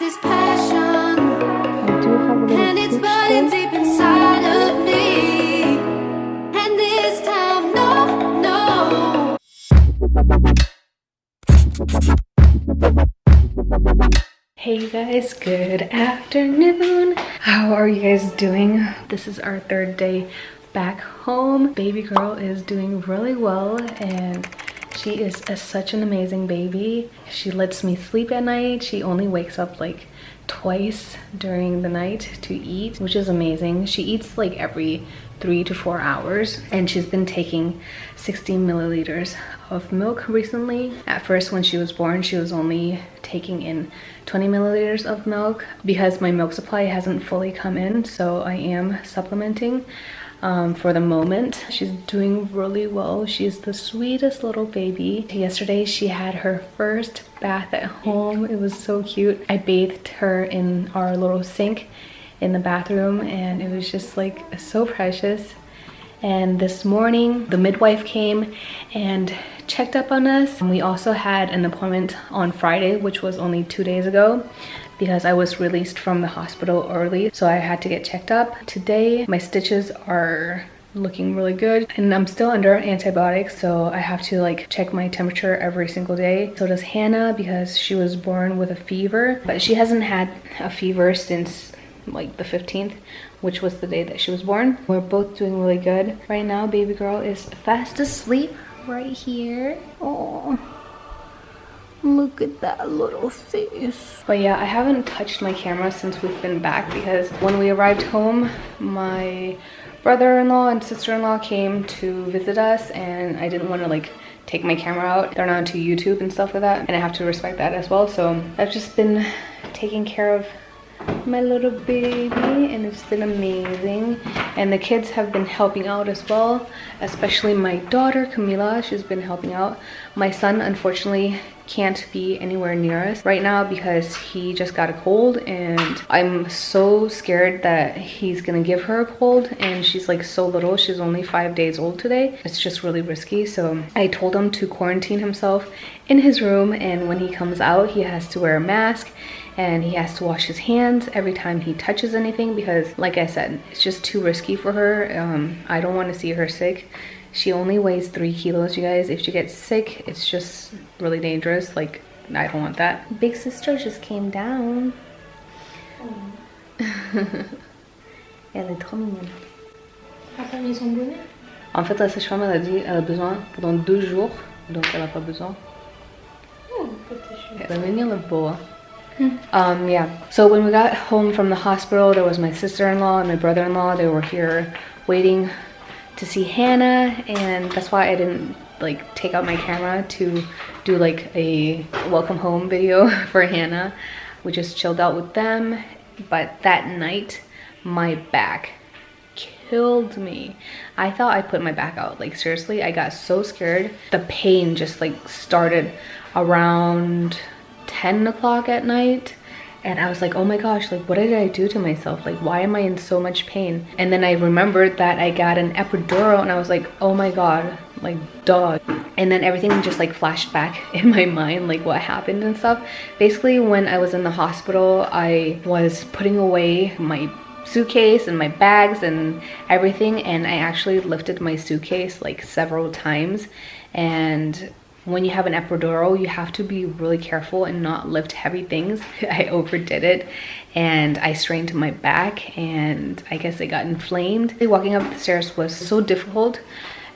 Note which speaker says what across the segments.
Speaker 1: this passion,
Speaker 2: I do have a little
Speaker 1: and it's
Speaker 2: peach
Speaker 1: burning
Speaker 2: there.
Speaker 1: deep inside of me. And this time, no, no.
Speaker 2: Hey you guys, good afternoon. How are you guys doing? This is our third day back home. Baby girl is doing really well and she is such an amazing baby. She lets me sleep at night. She only wakes up like twice during the night to eat, which is amazing. She eats like every 3 to 4 hours, and she's been taking 16 milliliters of milk recently. At first, when she was born, she was only taking in 20 milliliters of milk because my milk supply hasn't fully come in, so I am supplementing for the moment. She's doing really well. She's the sweetest little baby. Yesterday she had her first bath at home. It was so cute. I bathed her in our little sink in the bathroom and it was just like so precious. And this morning the midwife came and checked up on us. We also had an appointment on Friday, which was only 2 days ago, because I was released from the hospital early, so I had to get checked up. Today my stitches are looking really good and I'm still under antibiotics, so I have to like check my temperature every single day. So does Hannah, because she was born with a fever, but she hasn't had a fever since like the 15th, which was the day that she was born. We're both doing really good right now. Baby girl is fast asleep right here. Oh, look at that little face. But yeah, I haven't touched my camera since we've been back because when we arrived home, my brother-in-law and sister-in-law came to visit us and I didn't want to like take my camera out. They're not into YouTube and stuff like that, and I have to respect that as well. So I've just been taking care of my little baby and it's been amazing. And the kids have been helping out as well, especially my daughter Camila. She's been helping out. My son unfortunately can't be anywhere near us right now because he just got a cold and I'm so scared that he's gonna give her a cold, and she's like so little. She's only 5 days old today. It's just really risky. So I told him to quarantine himself in his room, and when he comes out he has to wear a mask and he has to wash his hands every time he touches anything because, like I said, it's just too risky for her. I don't want to see her sick. She only weighs 3 kilos, you guys. If she gets sick, it's just really dangerous. Like, I don't want that. Big sister just came down. Elle est trop mignonne.
Speaker 3: Elle a pas mis son bonnet?
Speaker 2: En fait, la sage-femme, elle a dit qu'elle a besoin pendant 2 jours, donc elle a pas besoin.
Speaker 3: Oh, petit chou.
Speaker 2: Elle est mignonne, le beau. Yeah, so when we got home from the hospital, there was my sister-in-law and my brother-in-law. They were here waiting to see Hannah, and that's why I didn't like take out my camera to do like a welcome home video for Hannah. We just chilled out with them. But that night my back killed me. I thought I put my back out, like seriously. I got so scared. The pain just like started around 10 o'clock at night, and I was like, oh my gosh, like what did I do to myself? Like, why am I in so much pain? And then I remembered that I got an epidural and I was like, oh my god, like duh. And then everything just like flashed back in my mind, like what happened and stuff. Basically, when I was in the hospital, I was putting away my suitcase and my bags and everything, and I actually lifted my suitcase like several times. And when you have an epidural, you have to be really careful and not lift heavy things. I overdid it and I strained my back and I guess it got inflamed. Walking up the stairs was so difficult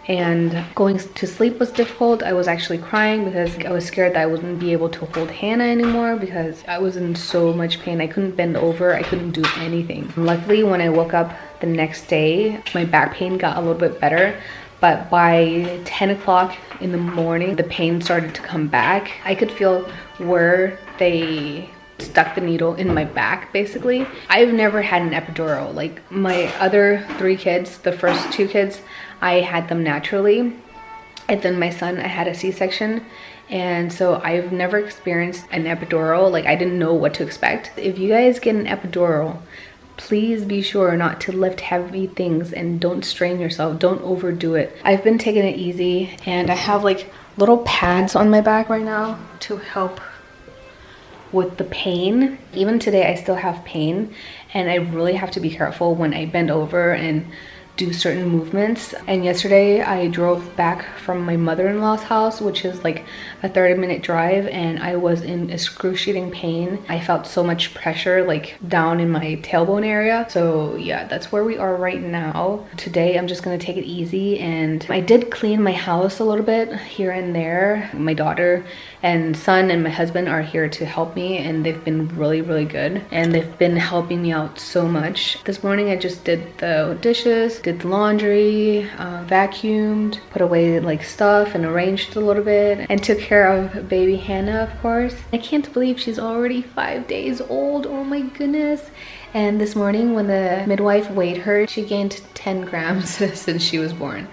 Speaker 2: and going to sleep was difficult. I was actually crying because I was scared that I wouldn't be able to hold Hannah anymore because I was in so much pain. I couldn't bend over, I couldn't do anything. Luckily, when I woke up the next day, my back pain got a little bit better. But by 10 o'clock in the morning, the pain started to come back. I could feel where they stuck the needle in my back, basically. I've never had an epidural. Like my other 3 kids, the first 2 kids, I had them naturally. And then my son, I had a C-section. And so I've never experienced an epidural. Like I didn't know what to expect. If you guys get an epidural, please be sure not to lift heavy things and don't strain yourself. Don't overdo it. I've been taking it easy and I have like little pads on my back right now to help with the pain. Even today I still have pain, and I really have to be careful when I bend over and do certain movements. And yesterday I drove back from my mother-in-law's house, which is like a 30-minute drive, and I was in excruciating pain. I felt so much pressure like down in my tailbone area. So yeah, that's where we are right now. Today I'm just gonna take it easy, and I did clean my house a little bit here and there. My daughter and son and my husband are here to help me, and they've been really good, and they've been helping me out so much. This morning I just did the dishes, did the laundry, vacuumed, put away like stuff and arranged a little bit, and took care of baby Hannah, of course. I can't believe she's already 5 days old. Oh my goodness. And this morning when the midwife weighed her, she gained 10 grams since she was born.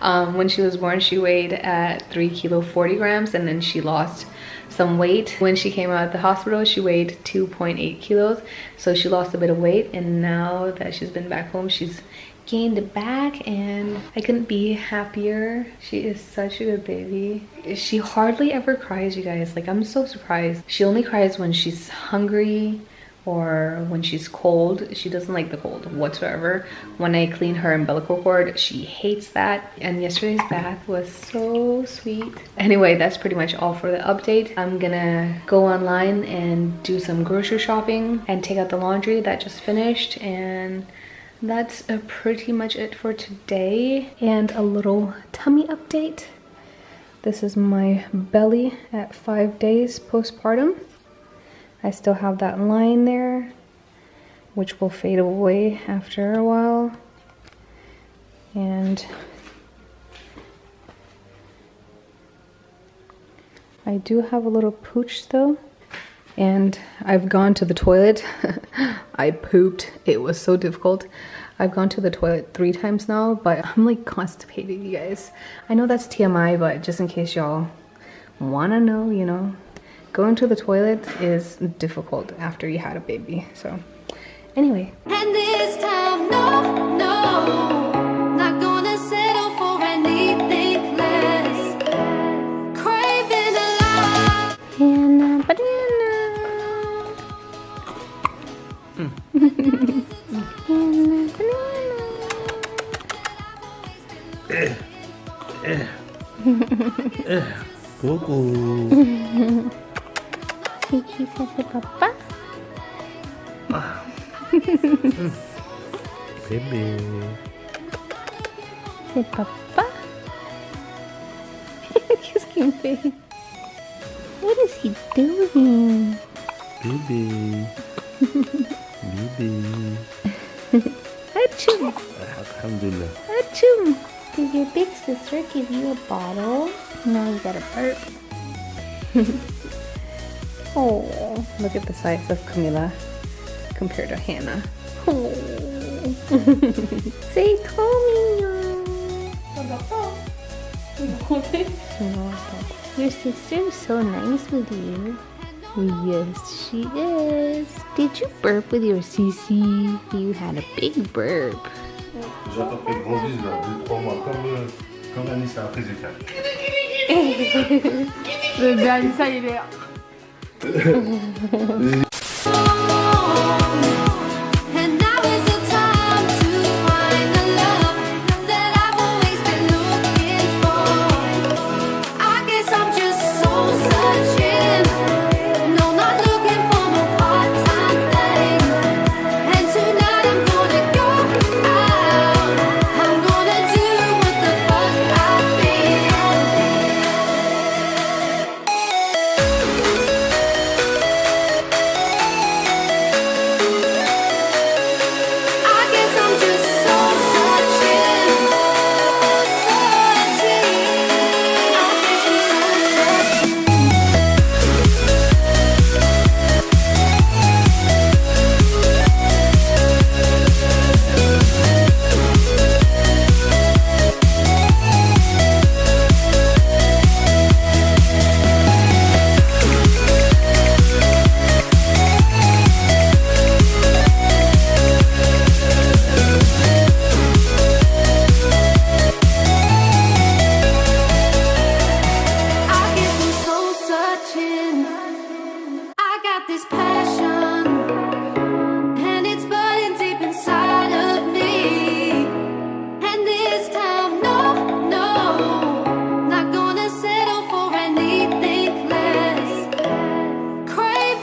Speaker 2: When she was born, she weighed at 3 kilo 40 grams, and then she lost some weight. When she came out of the hospital, she weighed 2.8 kilos. So she lost a bit of weight, and now that she's been back home, she's gained it back, and I couldn't be happier. She is such a good baby. She hardly ever cries, you guys. Like, I'm so surprised. She only cries when she's hungry or when she's cold. She doesn't like the cold whatsoever. When I clean her umbilical cord, she hates that. And yesterday's bath was so sweet. Anyway, that's pretty much all for the update. I'm gonna go online and do some grocery shopping and take out the laundry that just finished, and that's pretty much it for today. And a little tummy update. This is my belly at 5 days postpartum. I still have that line there, which will fade away after a while. And I do have a little pooch though. And I've gone to the toilet. I pooped. It was so difficult. I've gone to the toilet 3 times now, but I'm like constipated, you guys. I know that's TMI, but just in case y'all wanna know, you know, going to the toilet is difficult after you had a baby. So anyway.
Speaker 1: And this time, no, no, not gonna settle for anything less. Craving a lot.
Speaker 2: And banana. And banana.
Speaker 4: Cuckoo.
Speaker 2: Say kisses to Papa.
Speaker 4: Baby.
Speaker 2: Say Papa. Kissing face. What is he doing?
Speaker 4: Baby. Baby.
Speaker 2: Achoo.
Speaker 4: Alhamdulillah.
Speaker 2: Achoo. Did your big sister give you a bottle? Now you got a burp. Oh, look at the size of Camilla compared to Hannah. Oh. Say Tommy. Your sister is so nice with you. Yes, she is. Did you burp with your Sissy? You had a big burp.
Speaker 4: J'entends fait le gros bise là, 2-3 mois, comme Anissa après j'ai fait.
Speaker 2: Le Anissa il est